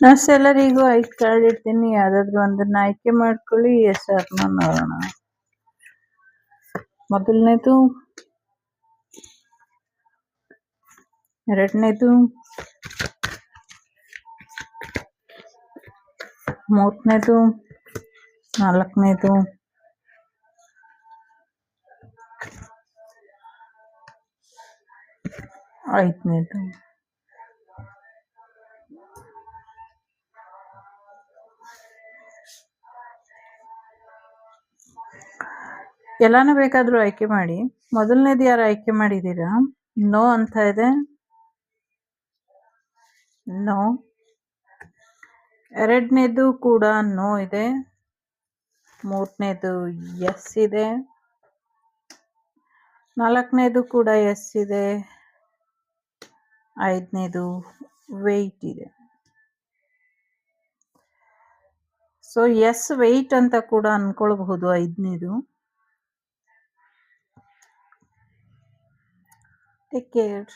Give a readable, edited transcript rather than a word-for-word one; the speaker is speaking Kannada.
ನಾನು ಎಲ್ಲರಿಗೂ 5 ಕಾರ್ಡ್ ಇಡ್ತೀನಿ. ಯಾವುದಾದ್ರೂ ಒಂದನ್ನ ಆಯ್ಕೆ ಮಾಡ್ಕೊಳ್ಳಿ. ಹೆಸರನ್ನ ನೋಡೋಣ. ಮೊದಲನೇದು, ಎರಡನೇದು, ಮೂರನೇದು, ನಾಲ್ಕನೇದು, ಐದನೇದು. ಎಲ್ಲಾನು ಬೇಕಾದರೂ ಆಯ್ಕೆ ಮಾಡಿ. ಮೊದಲನೇದು ಯಾರು ಆಯ್ಕೆ ಮಾಡಿದ್ದೀರಾ? ನೋ ಅಂತ ಇದೆ. ನೋ. ಎರಡನೇದು ಕೂಡ ನೋ ಇದೆ. ಮೂರನೇದು ಎಸ್ ಇದೆ. ನಾಲ್ಕನೇದು ಕೂಡ ಎಸ್ ಇದೆ. ಐದನೇದು ವೆಯ್ಟ್ ಇದೆ. ಸೊ ಎಸ್ ವೆಯ್ಟ್ ಅಂತ ಕೂಡ ಅನ್ಕೊಳ್ಬಹುದು. ಐದನೇದು. Take care.